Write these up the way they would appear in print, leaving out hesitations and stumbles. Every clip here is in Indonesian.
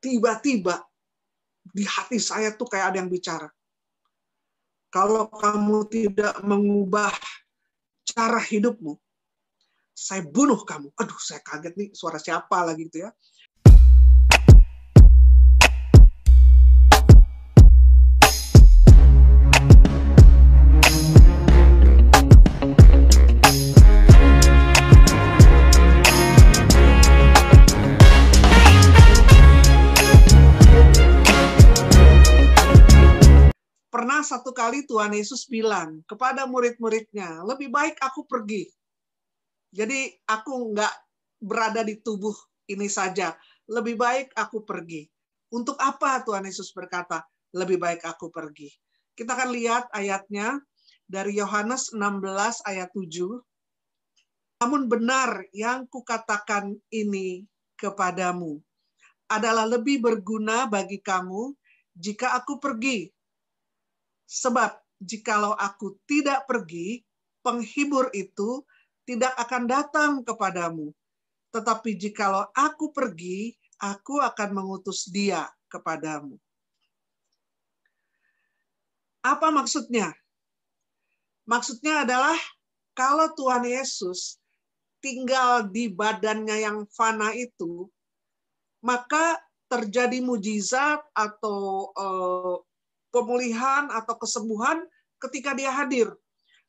tiba-tiba di hati saya tuh kayak ada yang bicara. Kalau kamu tidak mengubah cara hidupmu, saya bunuh kamu. Aduh, saya kaget nih, suara siapa lagi gitu ya. Pernah satu kali Tuhan Yesus bilang kepada murid-muridnya, lebih baik aku pergi. Jadi aku nggak berada di tubuh ini saja. Lebih baik aku pergi. Untuk apa Tuhan Yesus berkata, lebih baik aku pergi? Kita akan lihat ayatnya dari Yohanes 16 ayat 7. Namun benar yang kukatakan ini kepadamu adalah lebih berguna bagi kamu jika aku pergi. Sebab jikalau aku tidak pergi, penghibur itu tidak akan datang kepadamu. Tetapi jikalau aku pergi, aku akan mengutus dia kepadamu. Apa maksudnya? Maksudnya adalah kalau Tuhan Yesus tinggal di badannya yang fana itu, maka terjadi mujizat atau pemulihan atau kesembuhan ketika dia hadir.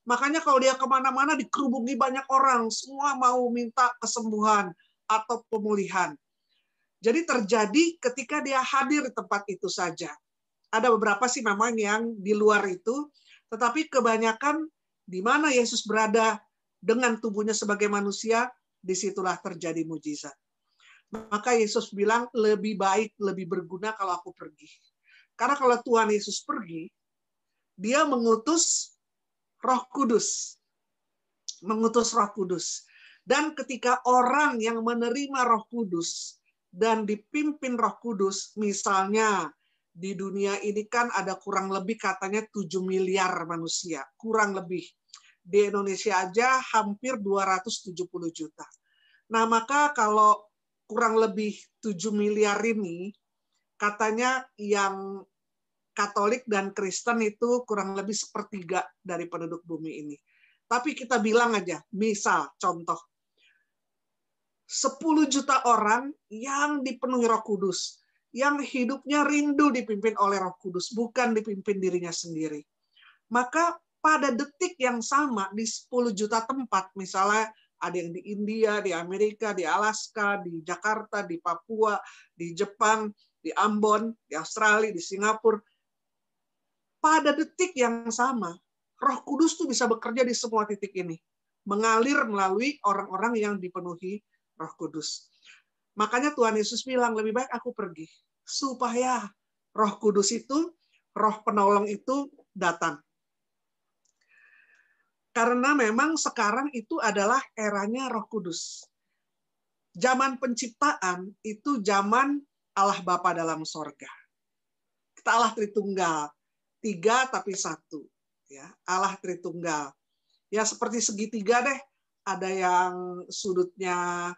Makanya kalau dia kemana-mana dikerubungi banyak orang, semua mau minta kesembuhan atau pemulihan. Jadi terjadi ketika dia hadir di tempat itu saja. Ada beberapa sih memang yang di luar itu, tetapi kebanyakan di mana Yesus berada dengan tubuhnya sebagai manusia, disitulah terjadi mujizat. Maka Yesus bilang lebih baik, lebih berguna kalau aku pergi. Karena kalau Tuhan Yesus pergi, dia mengutus Roh Kudus. Mengutus Roh Kudus. Dan ketika orang yang menerima Roh Kudus dan dipimpin Roh Kudus, misalnya di dunia ini kan ada kurang lebih katanya 7 miliar manusia, kurang lebih. Di Indonesia aja hampir 270 juta. Nah, maka kalau kurang lebih 7 miliar ini, katanya yang Katolik dan Kristen itu kurang lebih sepertiga dari penduduk bumi ini. Tapi kita bilang aja, misal, contoh, 10 juta orang yang dipenuhi Roh Kudus, yang hidupnya rindu dipimpin oleh Roh Kudus, bukan dipimpin dirinya sendiri. Maka pada detik yang sama, di 10 juta tempat, misalnya ada yang di India, di Amerika, di Alaska, di Jakarta, di Papua, di Jepang, di Ambon, di Australia, di Singapura. Pada detik yang sama, Roh Kudus tuh bisa bekerja di semua titik ini. Mengalir melalui orang-orang yang dipenuhi Roh Kudus. Makanya Tuhan Yesus bilang, lebih baik aku pergi. Supaya Roh Kudus itu, Roh penolong itu datang. Karena memang sekarang itu adalah eranya Roh Kudus. Zaman penciptaan itu zaman Allah Bapa dalam sorga. Kita Allah Tritunggal. 3 tapi 1. Ya, Allah Tritunggal. Ya seperti segitiga deh. Ada yang sudutnya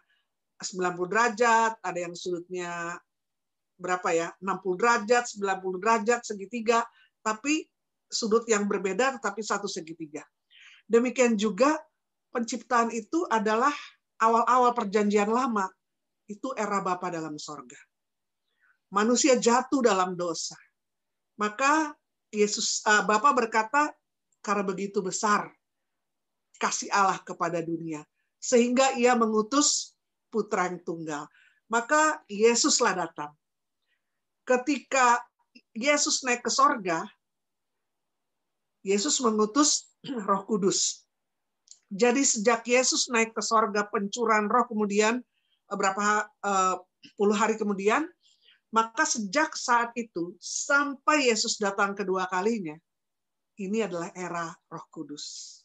90 derajat, ada yang sudutnya berapa ya? 60 derajat, 90 derajat, segitiga. Tapi sudut yang berbeda tetapi satu segitiga. Demikian juga penciptaan itu adalah awal-awal perjanjian lama. Itu era Bapa dalam sorga. Manusia jatuh dalam dosa. Maka Yesus Bapa berkata, karena begitu besar kasih Allah kepada dunia, sehingga ia mengutus Putra yang tunggal. Maka Yesuslah datang. Ketika Yesus naik ke sorga, Yesus mengutus Roh Kudus. Jadi sejak Yesus naik ke sorga, pencurahan Roh kemudian berapa puluh hari kemudian, maka sejak saat itu sampai Yesus datang kedua kalinya, ini adalah era Roh Kudus.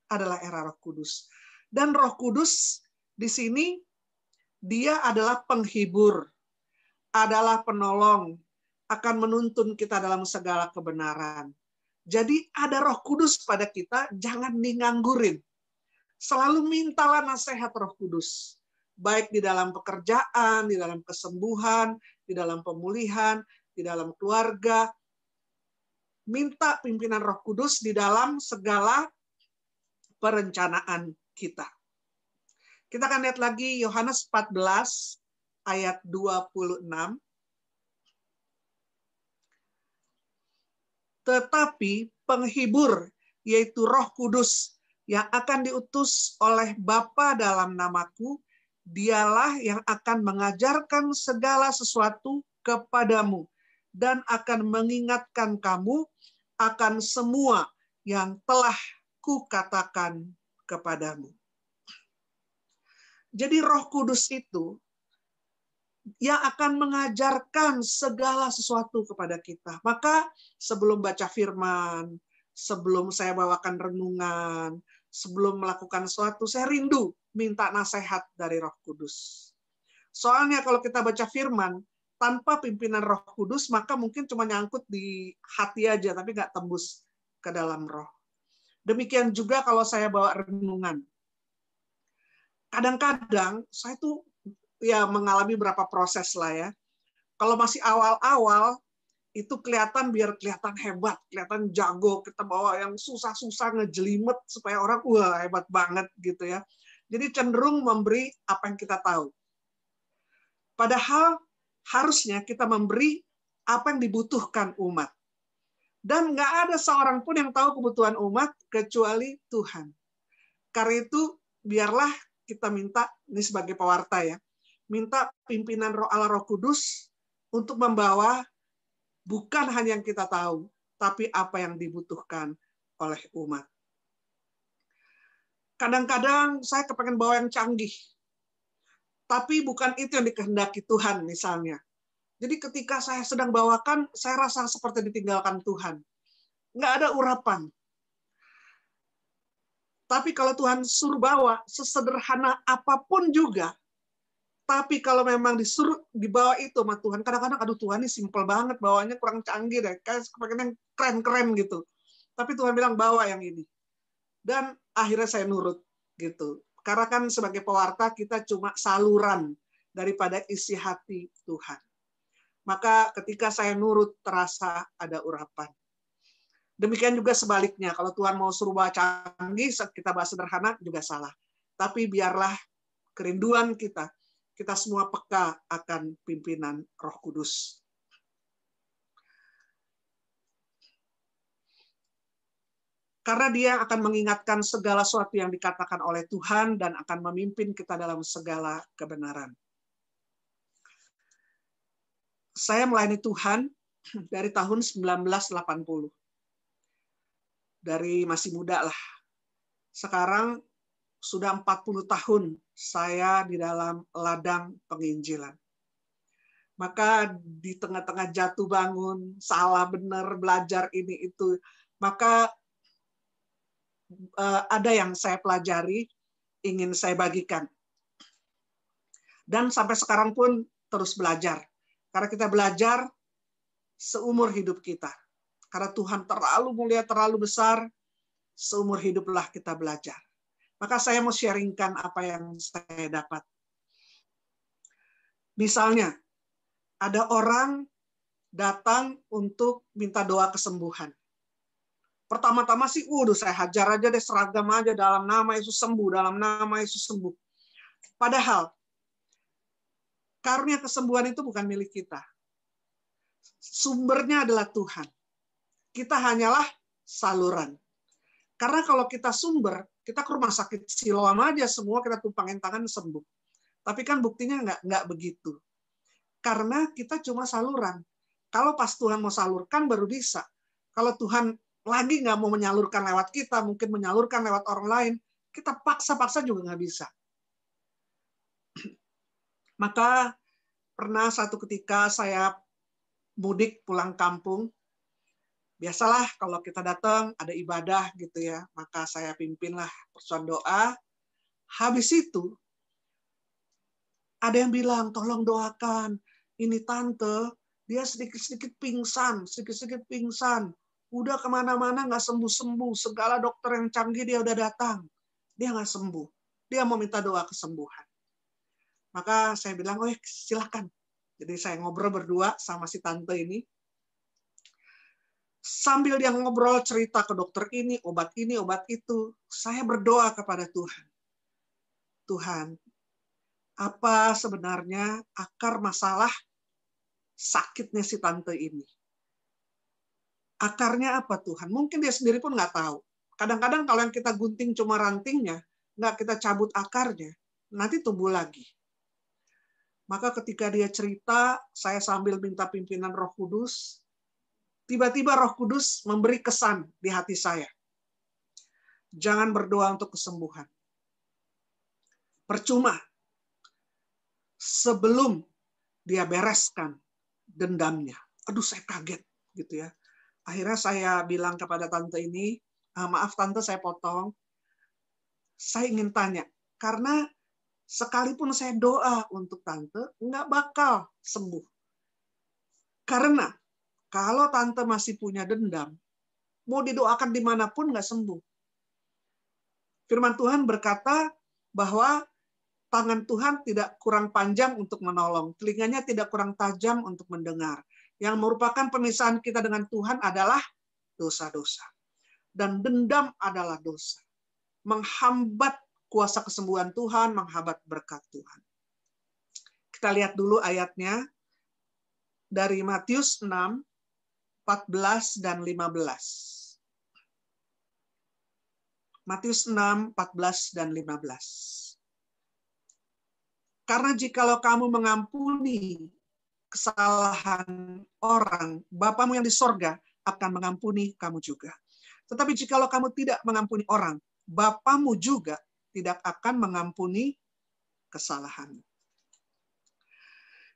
Adalah era Roh Kudus. Dan Roh Kudus di sini dia adalah penghibur, adalah penolong, akan menuntun kita dalam segala kebenaran. Jadi ada Roh Kudus pada kita, jangan nganggurin. Selalu mintalah nasihat Roh Kudus. Baik di dalam pekerjaan, di dalam kesembuhan, di dalam pemulihan, di dalam keluarga. Minta pimpinan Roh Kudus di dalam segala perencanaan kita. Kita akan lihat lagi Yohanes 14 ayat 26. Tetapi penghibur, yaitu Roh Kudus, yang akan diutus oleh Bapa dalam namaku, dialah yang akan mengajarkan segala sesuatu kepadamu dan akan mengingatkan kamu akan semua yang telah kukatakan kepadamu. Jadi Roh Kudus itu yang akan mengajarkan segala sesuatu kepada kita. Maka sebelum baca firman, sebelum saya bawakan renungan, sebelum melakukan sesuatu, saya rindu minta nasihat dari Roh Kudus. Soalnya kalau kita baca firman, tanpa pimpinan Roh Kudus, maka mungkin cuma nyangkut di hati aja, tapi nggak tembus ke dalam roh. Demikian juga kalau saya bawa renungan. Kadang-kadang saya tuh ya mengalami beberapa proses lah ya. Kalau masih awal-awal, itu kelihatan biar kelihatan hebat, kelihatan jago, kita bawa yang susah-susah ngejelimet supaya orang wah hebat banget gitu ya. Jadi cenderung memberi apa yang kita tahu. Padahal harusnya kita memberi apa yang dibutuhkan umat. Dan nggak ada seorang pun yang tahu kebutuhan umat kecuali Tuhan. Karena itu biarlah kita minta, ini sebagai pewarta ya, minta pimpinan Allah Roh Kudus untuk membawa bukan hanya yang kita tahu, tapi apa yang dibutuhkan oleh umat. Kadang-kadang saya kepengen bawa yang canggih, tapi bukan itu yang dikehendaki Tuhan misalnya. Jadi ketika saya sedang bawakan, saya rasa seperti ditinggalkan Tuhan. Nggak ada urapan. Tapi kalau Tuhan suruh bawa, sesederhana apapun juga, tapi kalau memang disuruh dibawa itu sama Tuhan, kadang-kadang aduh Tuhan ini simpel banget, bawanya kurang canggih deh, kayak kepengen yang keren-keren gitu. Tapi Tuhan bilang bawa yang ini. Dan akhirnya saya nurut gitu. Karena kan sebagai pewarta kita cuma saluran daripada isi hati Tuhan. Maka ketika saya nurut terasa ada urapan. Demikian juga sebaliknya, kalau Tuhan mau suruh bawa canggih, kita bahas sederhana juga salah. Tapi biarlah kerinduan kita semua peka akan pimpinan Roh Kudus. Karena dia akan mengingatkan segala sesuatu yang dikatakan oleh Tuhan dan akan memimpin kita dalam segala kebenaran. Saya melayani Tuhan dari tahun 1980. Dari masih muda lah. Sekarang sudah 40 tahun saya di dalam ladang penginjilan. Maka di tengah-tengah jatuh bangun, salah benar, belajar ini itu, maka ada yang saya pelajari, ingin saya bagikan. Dan sampai sekarang pun terus belajar. Karena kita belajar seumur hidup kita. Karena Tuhan terlalu mulia, terlalu besar, seumur hiduplah kita belajar. Maka saya mau sharingkan apa yang saya dapat. Misalnya, ada orang datang untuk minta doa kesembuhan. Pertama-tama sih, saya hajar aja deh, seragam aja, dalam nama Yesus sembuh, dalam nama Yesus sembuh. Padahal, karunia kesembuhan itu bukan milik kita. Sumbernya adalah Tuhan. Kita hanyalah saluran. Karena kalau kita sumber, kita ke rumah sakit Siloam aja semua kita tumpangin tangan sembuh. Tapi kan buktinya nggak begitu. Karena kita cuma saluran. Kalau pas Tuhan mau salurkan baru bisa. Kalau Tuhan lagi nggak mau menyalurkan lewat kita, mungkin menyalurkan lewat orang lain, kita paksa-paksa juga nggak bisa. Maka pernah satu ketika saya mudik pulang kampung, biasalah kalau kita datang ada ibadah gitu ya, maka saya pimpinlah persoalan doa. Habis itu ada yang bilang, tolong doakan, ini tante, dia sedikit-sedikit pingsan, udah kemana-mana nggak sembuh-sembuh, segala dokter yang canggih dia udah datang, dia nggak sembuh, dia mau minta doa kesembuhan. Maka saya bilang, silakan, Jadi saya ngobrol berdua sama si tante ini. Sambil dia ngobrol cerita ke dokter ini, obat itu, saya berdoa kepada Tuhan. Tuhan, apa sebenarnya akar masalah sakitnya si tante ini? Akarnya apa Tuhan? Mungkin dia sendiri pun nggak tahu. Kadang-kadang kalau yang kita gunting cuma rantingnya, nggak kita cabut akarnya, nanti tumbuh lagi. Maka ketika dia cerita, saya sambil minta pimpinan Roh Kudus, tiba-tiba Roh Kudus memberi kesan di hati saya. Jangan berdoa untuk kesembuhan. Percuma. Sebelum dia bereskan dendamnya. Aduh, saya kaget gitu ya. Akhirnya saya bilang kepada tante ini, maaf tante saya potong. Saya ingin tanya, karena sekalipun saya doa untuk tante, nggak bakal sembuh. Karena kalau tante masih punya dendam, mau didoakan dimanapun nggak sembuh. Firman Tuhan berkata bahwa tangan Tuhan tidak kurang panjang untuk menolong, telinganya tidak kurang tajam untuk mendengar. Yang merupakan pemisahan kita dengan Tuhan adalah dosa-dosa. Dan dendam adalah dosa. Menghambat kuasa kesembuhan Tuhan, menghambat berkat Tuhan. Kita lihat dulu ayatnya dari Matius 6, 14 dan 15. Matius 6, 14 dan 15. Karena jikalau kamu mengampuni kesalahan orang, Bapamu yang di sorga akan mengampuni kamu juga. Tetapi jikalau kamu tidak mengampuni orang, Bapamu juga tidak akan mengampuni kesalahanmu.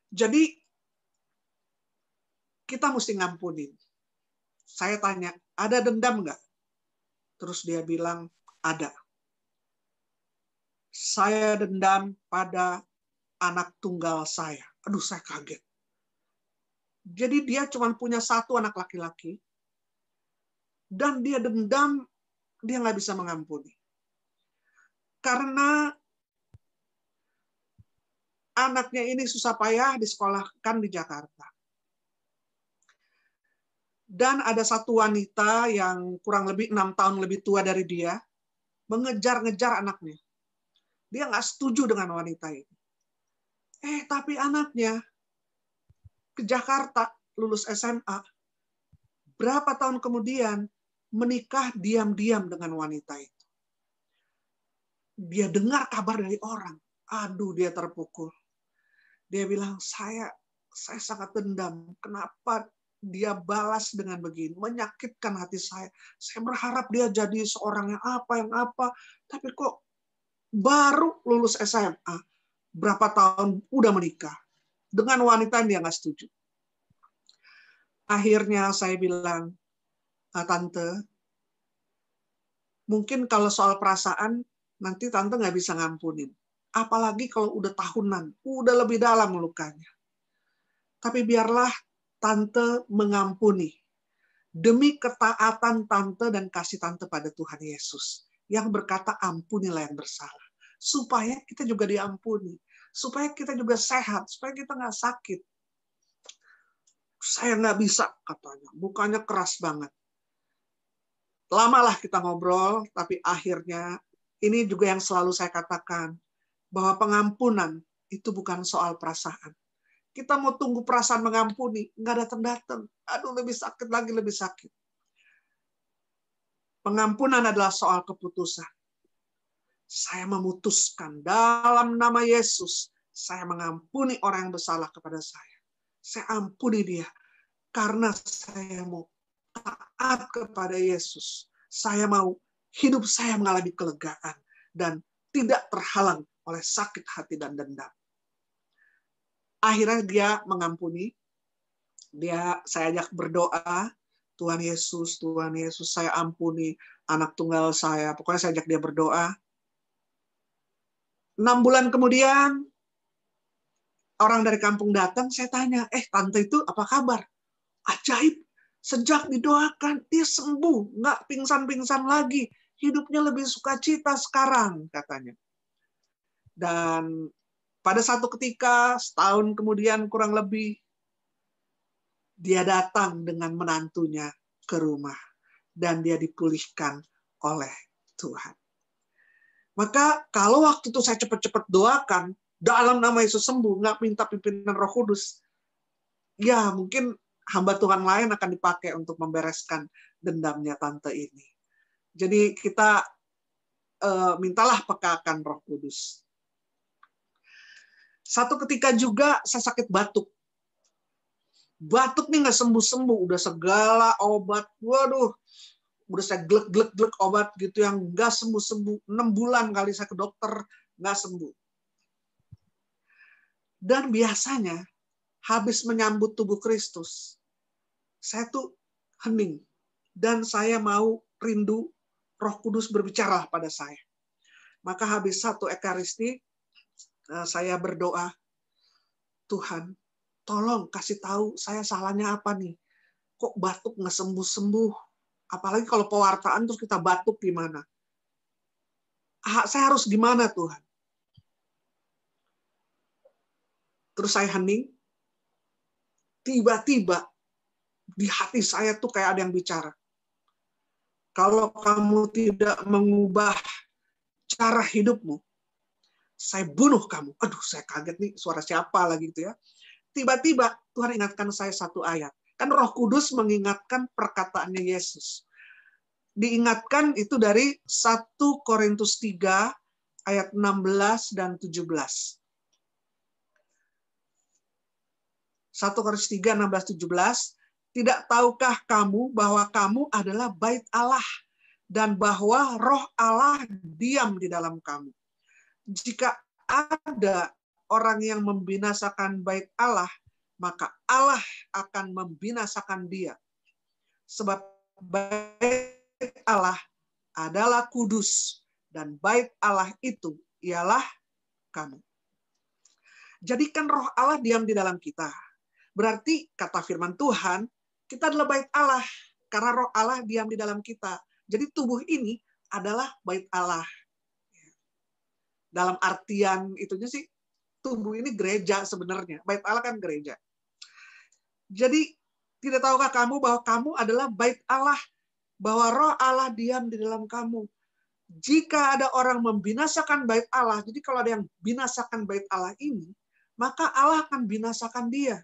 Jadi, kita mesti ngampunin. Saya tanya, ada dendam nggak? Terus dia bilang, ada. Saya dendam pada anak tunggal saya. Aduh, saya kaget. Jadi dia cuma punya satu anak laki-laki, dan dia dendam, dia nggak bisa mengampuni. Karena anaknya ini susah payah disekolahkan di Jakarta. Dan ada satu wanita yang kurang lebih 6 tahun lebih tua dari dia, mengejar-ngejar anaknya. Dia nggak setuju dengan wanita ini. Tapi anaknya ke Jakarta, lulus SMA, berapa tahun kemudian menikah diam-diam dengan wanita itu. Dia dengar kabar dari orang. Aduh, dia terpukul. Dia bilang, saya sangat dendam. Kenapa dia balas dengan begini? Menyakitkan hati saya. Saya berharap dia jadi seorang yang apa. Tapi kok baru lulus SMA, berapa tahun udah menikah dengan wanita yang dia nggak setuju. Akhirnya saya bilang, tante, mungkin kalau soal perasaan nanti tante nggak bisa ngampunin. Apalagi kalau udah tahunan, udah lebih dalam lukanya. Tapi biarlah tante mengampuni demi ketaatan tante dan kasih tante pada Tuhan Yesus yang berkata ampunilah yang bersalah. Supaya kita juga diampuni. Supaya kita juga sehat. Supaya kita nggak sakit. Saya nggak bisa, katanya. Mukanya keras banget. Lamalah kita ngobrol, tapi akhirnya ini juga yang selalu saya katakan. Bahwa pengampunan itu bukan soal perasaan. Kita mau tunggu perasaan mengampuni, nggak datang-datang. Aduh, lebih sakit lagi, lebih sakit. Pengampunan adalah soal keputusan. Saya memutuskan dalam nama Yesus, saya mengampuni orang yang bersalah kepada saya. Saya ampuni dia karena saya mau taat kepada Yesus. Saya mau hidup saya mengalami kelegaan dan tidak terhalang oleh sakit hati dan dendam. Akhirnya dia mengampuni. Saya ajak berdoa, Tuhan Yesus, saya ampuni anak tunggal saya. Pokoknya saya ajak dia berdoa. 6 bulan kemudian, orang dari kampung datang, saya tanya, tante itu apa kabar? Ajaib, sejak didoakan, dia sembuh, nggak pingsan-pingsan lagi. Hidupnya lebih sukacita sekarang, katanya. Dan pada satu ketika, setahun kemudian kurang lebih, dia datang dengan menantunya ke rumah. Dan dia dipulihkan oleh Tuhan. Maka kalau waktu itu saya cepat-cepat doakan, dalam nama Yesus sembuh, nggak minta pimpinan Roh Kudus, ya mungkin hamba Tuhan lain akan dipakai untuk membereskan dendamnya tante ini. Jadi kita mintalah pekakan Roh Kudus. Satu ketika juga saya sakit batuk. Batuk nih nggak sembuh-sembuh, udah segala obat, waduh, udah saya glek obat gitu yang nggak sembuh-sembuh. 6 bulan kali saya ke dokter, nggak sembuh. Dan biasanya, habis menyambut tubuh Kristus, saya tuh hening. Dan saya mau rindu Roh Kudus berbicara pada saya. Maka habis satu ekaristi, saya berdoa, Tuhan, tolong kasih tahu saya salahnya apa nih. Kok batuk nggak sembuh-sembuh? Apalagi kalau pewartaan terus kita batuk gimana? Saya harus gimana Tuhan? Terus saya hening. Tiba-tiba di hati saya tuh kayak ada yang bicara. Kalau kamu tidak mengubah cara hidupmu, saya bunuh kamu. Aduh, saya kaget nih, suara siapa lagi gitu ya. Tiba-tiba Tuhan ingatkan saya satu ayat. Kan Roh Kudus mengingatkan perkataannya Yesus. Diingatkan itu dari 1 Korintus 3 ayat 16 dan 17. 1 Korintus 3, 16, 17. Tidak tahukah kamu bahwa kamu adalah bait Allah dan bahwa Roh Allah diam di dalam kamu? Jika ada orang yang membinasakan bait Allah, maka Allah akan membinasakan dia. Sebab bait Allah adalah kudus dan bait Allah itu ialah kamu. Jadikan Roh Allah diam di dalam kita. Berarti kata firman Tuhan, kita adalah bait Allah karena Roh Allah diam di dalam kita. Jadi tubuh ini adalah bait Allah. Dalam artian itunya sih, tubuh ini gereja sebenarnya. Bait Allah kan gereja. Jadi tidak tahukah kamu bahwa kamu adalah bait Allah, bahwa Roh Allah diam di dalam kamu. Jika ada orang membinasakan bait Allah, jadi kalau ada yang binasakan bait Allah ini, maka Allah akan binasakan dia.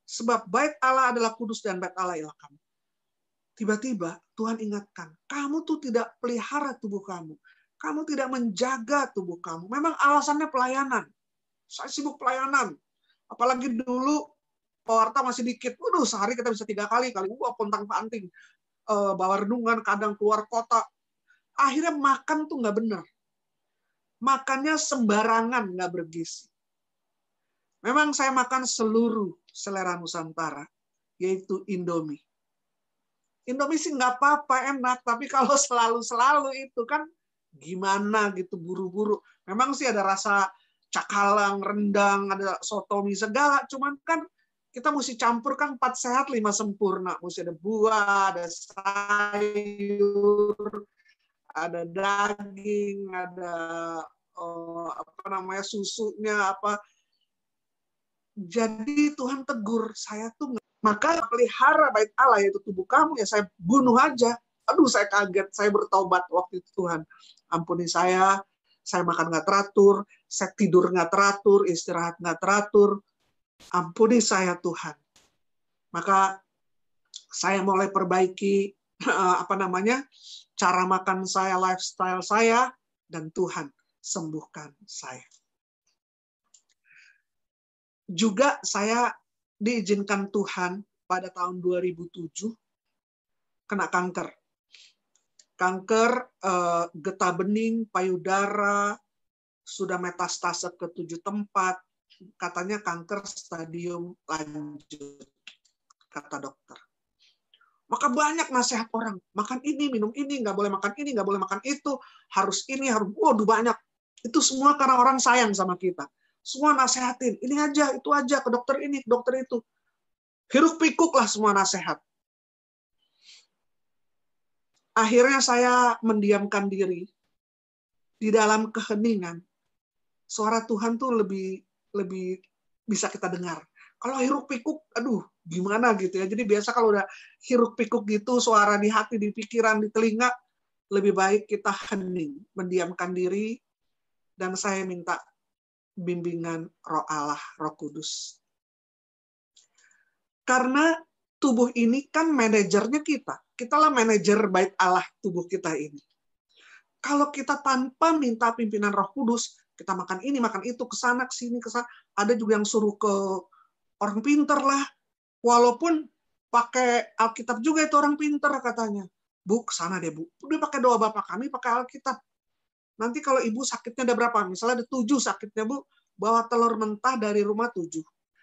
Sebab bait Allah adalah kudus dan bait Allah ialah kamu. Tiba-tiba Tuhan ingatkan, kamu tuh tidak pelihara tubuh kamu. Kamu tidak menjaga tubuh kamu. Memang alasannya pelayanan. Saya sibuk pelayanan. Apalagi dulu pewarta masih dikit. Waduh, sehari kita bisa 3 kali. Pontang-panting. Bawa renungan, kadang keluar kota. Akhirnya makan tuh nggak benar. Makannya sembarangan, nggak bergizi. Memang saya makan seluruh selera Nusantara, yaitu Indomie. Indomie sih nggak apa-apa, enak. Tapi kalau selalu-selalu itu kan gimana gitu, buru-buru. Memang sih ada rasa cakalang, rendang, ada sotomi, segala. Cuman kan kita mesti campur kan 4 sehat, 5 sempurna. Mesti ada buah, ada sayur, ada daging, ada susunya, apa. Jadi Tuhan tegur, saya tuh maka pelihara bait Allah yaitu tubuh kamu ya saya bunuh aja. Aduh, saya kaget, saya bertobat waktu itu. Tuhan, ampuni saya makan nggak teratur, saya tidur nggak teratur, istirahat nggak teratur. Ampuni saya Tuhan. Maka saya mulai perbaiki cara makan saya, lifestyle saya, dan Tuhan sembuhkan saya. Juga saya diizinkan Tuhan pada tahun 2007 kena kanker. Kanker getah bening, payudara, sudah metastase ke 7 tempat. Katanya kanker stadium lanjut, kata dokter. Maka banyak nasihat orang, makan ini, minum ini, nggak boleh makan ini, nggak boleh makan itu, harus ini, harus, waduh banyak. Itu semua karena orang sayang sama kita. Semua nasehatin, ini aja, itu aja, ke dokter ini, ke dokter itu. Hiruk pikuk lah semua nasihat. Akhirnya saya mendiamkan diri di dalam keheningan. Suara Tuhan tuh lebih lebih bisa kita dengar. Kalau hiruk pikuk, aduh gimana gitu ya. Jadi biasa kalau udah hiruk pikuk gitu, suara di hati, di pikiran, di telinga, lebih baik kita hening, mendiamkan diri, dan saya minta bimbingan Roh Allah, Roh Kudus. Karena tubuh ini kan manajernya kita. Kitalah manajer bait Allah tubuh kita ini. Kalau kita tanpa minta pimpinan Roh Kudus, kita makan ini, makan itu, kesana, kesini, kesana. Ada juga yang suruh ke orang pinter lah. Walaupun pakai Alkitab juga itu orang pinter katanya. Bu, kesana deh Bu. Udah pakai doa Bapak kami, pakai Alkitab. Nanti kalau ibu sakitnya ada berapa? Misalnya ada 7 sakitnya Bu, bawa telur mentah dari rumah 7.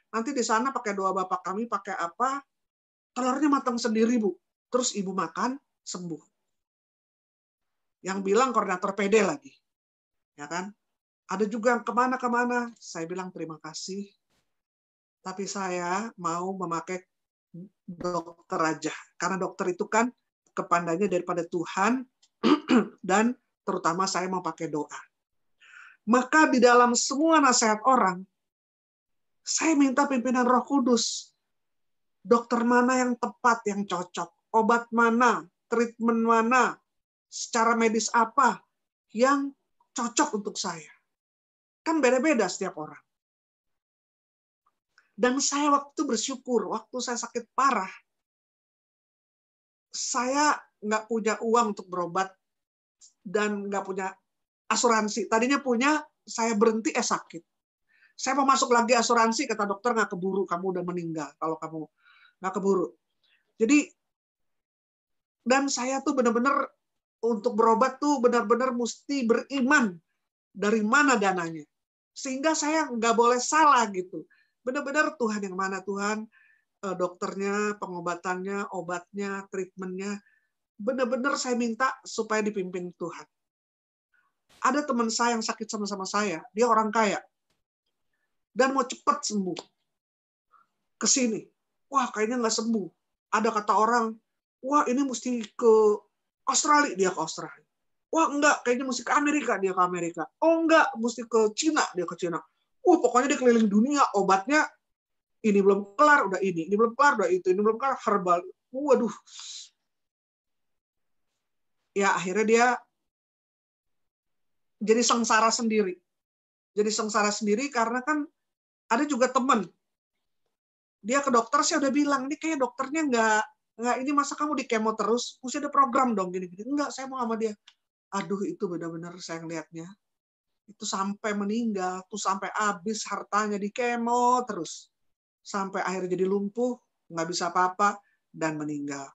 Nanti di sana pakai doa Bapak kami, pakai apa? Telurnya matang sendiri Bu. Terus ibu makan, sembuh. Yang bilang koordinator PD lagi. Ya kan? Ada juga yang kemana-kemana. Saya bilang terima kasih. Tapi saya mau memakai dokter aja. Karena dokter itu kan kepandainya daripada Tuhan. Dan terutama saya mau pakai doa. Maka di dalam semua nasihat orang, saya minta pimpinan Roh Kudus. Dokter mana yang tepat, yang cocok. Obat mana, treatment mana, secara medis apa yang cocok untuk saya. Kan beda-beda setiap orang. Dan saya waktu itu bersyukur, waktu saya sakit parah, saya nggak punya uang untuk berobat dan nggak punya asuransi. Tadinya punya, saya berhenti, sakit. Saya mau masuk lagi asuransi, kata dokter nggak keburu, kamu udah meninggal kalau kamu nggak keburu. Jadi, dan saya tuh benar-benar untuk berobat tuh benar-benar mesti beriman dari mana dananya. Sehingga saya nggak boleh salah gitu. Benar-benar Tuhan yang mana Tuhan, dokternya, pengobatannya, obatnya, treatmentnya, benar-benar saya minta supaya dipimpin Tuhan. Ada teman saya yang sakit sama-sama saya, dia orang kaya, dan mau cepat sembuh. Ke sini, wah kayaknya nggak sembuh. Ada kata orang, wah ini mesti ke Australia, dia ke Australia. Wah enggak, kayaknya mesti ke Amerika, dia ke Amerika. Oh enggak, mesti ke Cina, dia ke Cina. Pokoknya dia keliling dunia, obatnya ini belum kelar, udah ini belum kelar, udah itu, ini belum kelar, herbal. Waduh. Ya akhirnya dia jadi sengsara sendiri. Jadi sengsara sendiri karena kan ada juga teman. Dia ke dokter, saya udah bilang, ini kayak dokternya nggak ini masa kamu di kemo terus, mesti ada program dong gini-gini. Enggak, saya mau sama dia. Aduh, itu benar-benar saya ngelihatnya. Itu sampai meninggal, tuh sampai habis hartanya di kemo terus. Sampai akhirnya jadi lumpuh, nggak bisa apa-apa, dan meninggal.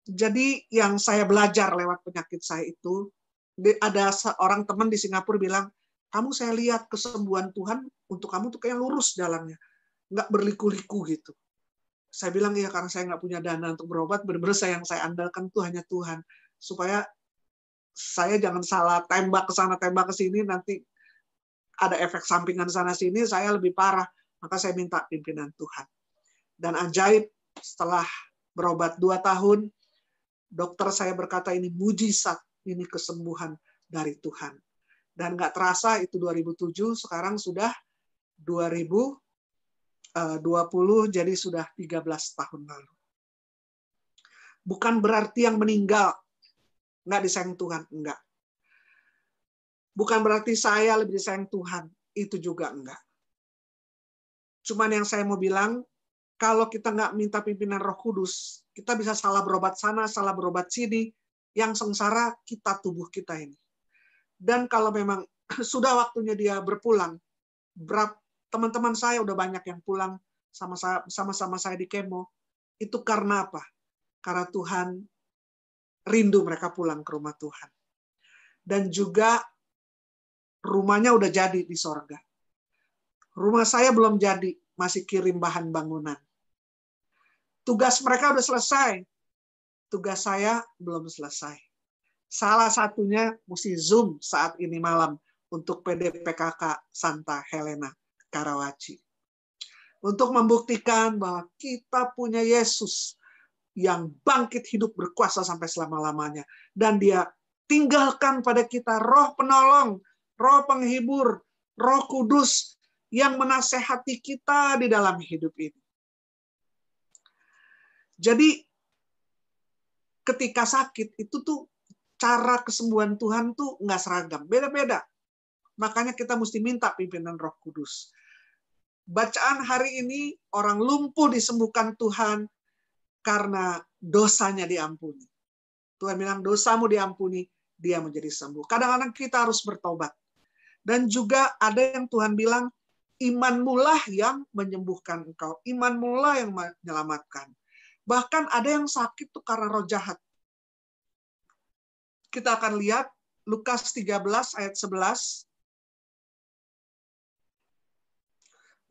Jadi yang saya belajar lewat penyakit saya itu, ada seorang teman di Singapura bilang, kamu saya lihat kesembuhan Tuhan untuk kamu tuh kayak lurus jalannya. Nggak berliku-liku gitu. Saya bilang, ya karena saya nggak punya dana untuk berobat, benar-benar yang saya andalkan tuh hanya Tuhan. Supaya saya jangan salah tembak ke sana, tembak ke sini, nanti ada efek sampingan sana-sini, saya lebih parah. Maka saya minta pimpinan Tuhan. Dan ajaib, setelah berobat 2 tahun, dokter saya berkata ini mujizat, ini kesembuhan dari Tuhan. Dan nggak terasa itu 2007, sekarang sudah 2020, jadi sudah 13 tahun lalu. Bukan berarti yang meninggal nggak disayang Tuhan, enggak. Bukan berarti saya lebih disayang Tuhan, itu juga enggak. Cuman yang saya mau bilang, kalau kita nggak minta pimpinan Roh Kudus, kita bisa salah berobat sana, salah berobat sini, yang sengsara kita tubuh kita ini. Dan kalau memang sudah waktunya dia berpulang, teman-teman saya udah banyak yang pulang sama-sama saya di kemo, itu karena apa? Karena Tuhan rindu mereka pulang ke rumah Tuhan. Dan juga rumahnya udah jadi di sorga. Rumah saya belum jadi, masih kirim bahan bangunan. Tugas mereka udah selesai. Tugas saya belum selesai. Salah satunya mesti Zoom saat ini malam untuk PDPKK Santa Helena, Karawaci. Untuk membuktikan bahwa kita punya Yesus yang bangkit hidup berkuasa sampai selama-lamanya. Dan dia tinggalkan pada kita roh penolong, roh penghibur, Roh Kudus yang menasehati kita di dalam hidup ini. Jadi ketika sakit itu tuh cara kesembuhan Tuhan tuh nggak seragam, beda-beda. Makanya kita mesti minta pimpinan Roh Kudus. Bacaan hari ini, orang lumpuh disembuhkan Tuhan karena dosanya diampuni. Tuhan bilang, dosamu diampuni, dia menjadi sembuh. Kadang-kadang kita harus bertobat. Dan juga ada yang Tuhan bilang, imanmu lah yang menyembuhkan engkau. Imanmu lah yang menyelamatkan. Bahkan ada yang sakit tuh karena roh jahat. Kita akan lihat Lukas 13 ayat 11.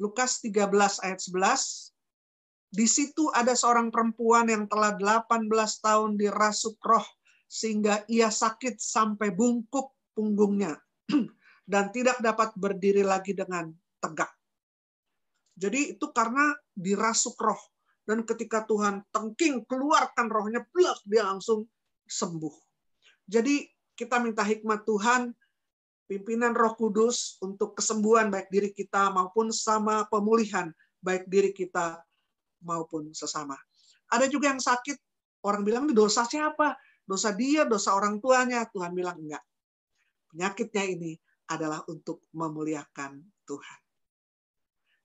Lukas 13 ayat 11, di situ ada seorang perempuan yang telah 18 tahun dirasuk roh, sehingga ia sakit sampai bungkuk punggungnya, dan tidak dapat berdiri lagi dengan tegak. Jadi itu karena dirasuk roh, dan ketika Tuhan tengking, keluarkan rohnya, plak, dia langsung sembuh. Jadi kita minta hikmat Tuhan, pimpinan Roh Kudus untuk kesembuhan baik diri kita maupun sama pemulihan baik diri kita maupun sesama. Ada juga yang sakit, orang bilang dosa siapa? Dosa dia, dosa orang tuanya. Tuhan bilang enggak. Penyakitnya ini adalah untuk memuliakan Tuhan.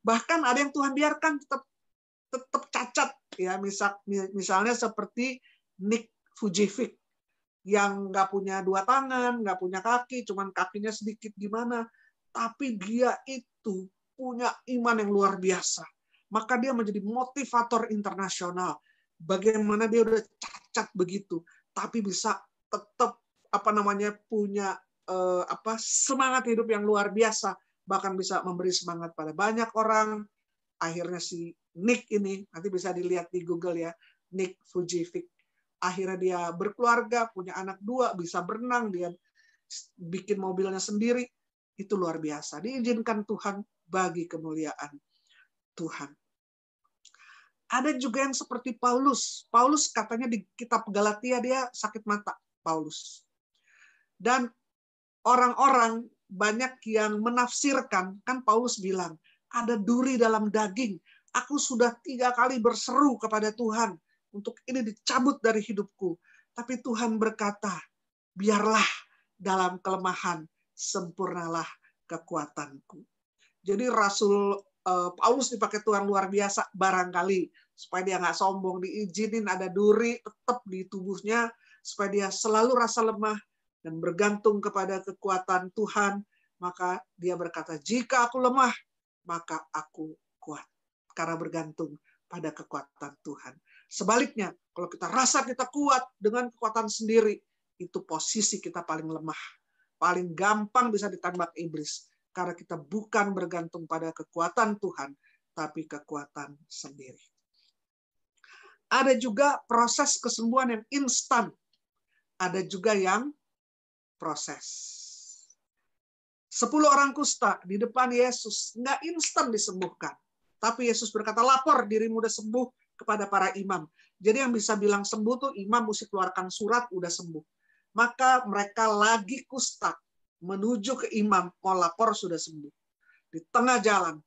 Bahkan ada yang Tuhan biarkan tetap cacat, ya, misalnya seperti Nick Vujicic yang nggak punya dua tangan, nggak punya kaki, cuman kakinya sedikit gimana, tapi dia itu punya iman yang luar biasa. Maka dia menjadi motivator internasional. Bagaimana dia udah cacat begitu, tapi bisa tetap punya semangat hidup yang luar biasa, bahkan bisa memberi semangat pada banyak orang. Akhirnya si Nick ini, nanti bisa dilihat di Google ya, Nick Vujicic. Akhirnya dia berkeluarga, punya anak 2, bisa berenang, dia bikin mobilnya sendiri. Itu luar biasa. Diizinkan Tuhan bagi kemuliaan Tuhan. Ada juga yang seperti Paulus. Paulus katanya di kitab Galatia dia sakit mata, Paulus. Dan orang-orang banyak yang menafsirkan, kan Paulus bilang, ada duri dalam daging. Aku sudah 3 kali berseru kepada Tuhan untuk ini dicabut dari hidupku. Tapi Tuhan berkata, biarlah dalam kelemahan sempurnalah kekuatanku. Jadi Rasul Paulus dipakai Tuhan luar biasa barangkali supaya dia nggak sombong, diizinin ada duri tetap di tubuhnya supaya dia selalu rasa lemah dan bergantung kepada kekuatan Tuhan. Maka dia berkata, jika aku lemah, maka aku kuat. Karena bergantung pada kekuatan Tuhan. Sebaliknya, kalau kita rasa kita kuat dengan kekuatan sendiri, itu posisi kita paling lemah. Paling gampang bisa ditembak iblis. Karena kita bukan bergantung pada kekuatan Tuhan, tapi kekuatan sendiri. Ada juga proses kesembuhan yang instan. Ada juga yang proses. 10 orang kusta di depan Yesus nggak instan disembuhkan. Tapi Yesus berkata, lapor dirimu udah sembuh kepada para imam. Jadi yang bisa bilang sembuh tuh imam mesti keluarkan surat udah sembuh. Maka mereka lagi kusta menuju ke imam mau lapor sudah sembuh. Di tengah jalan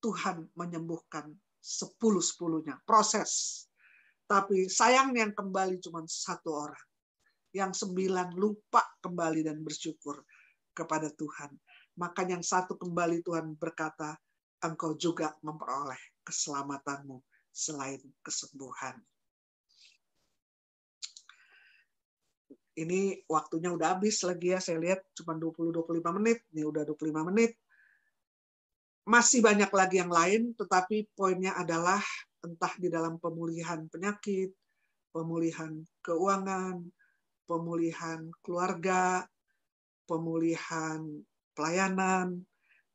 Tuhan menyembuhkan 10-10-nya. Proses. Tapi sayangnya yang kembali cuma 1 orang. Yang 9 lupa kembali dan bersyukur kepada Tuhan. Maka yang 1 kembali Tuhan berkata, engkau juga memperoleh keselamatanmu selain kesembuhan. Ini waktunya udah habis lagi ya, saya lihat cuma 20-25 menit, ini udah 25 menit. Masih banyak lagi yang lain, tetapi poinnya adalah entah di dalam pemulihan penyakit, pemulihan keuangan, pemulihan keluarga, pemulihan pelayanan,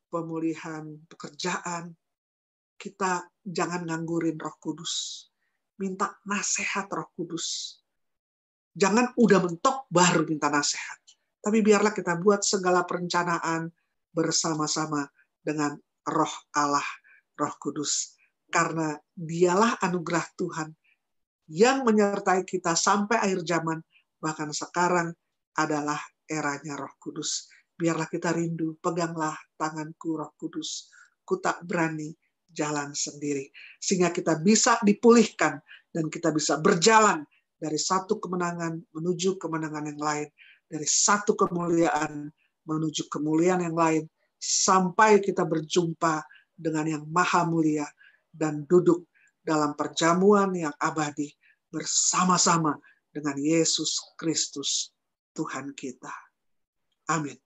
pemulihan pekerjaan, kita jangan nganggurin Roh Kudus. Minta nasihat Roh Kudus. Jangan udah mentok baru minta nasihat. Tapi biarlah kita buat segala perencanaan bersama-sama dengan Roh Allah, Roh Kudus. Karena dialah anugerah Tuhan yang menyertai kita sampai akhir zaman. Bahkan sekarang adalah eranya Roh Kudus. Biarlah kita rindu, peganglah tanganku Roh Kudus. aku tak berani jalan sendiri. Sehingga kita bisa dipulihkan dan kita bisa berjalan dari satu kemenangan menuju kemenangan yang lain, dari satu kemuliaan menuju kemuliaan yang lain, sampai kita berjumpa dengan yang maha mulia dan duduk dalam perjamuan yang abadi bersama-sama dengan Yesus Kristus Tuhan kita. Amin.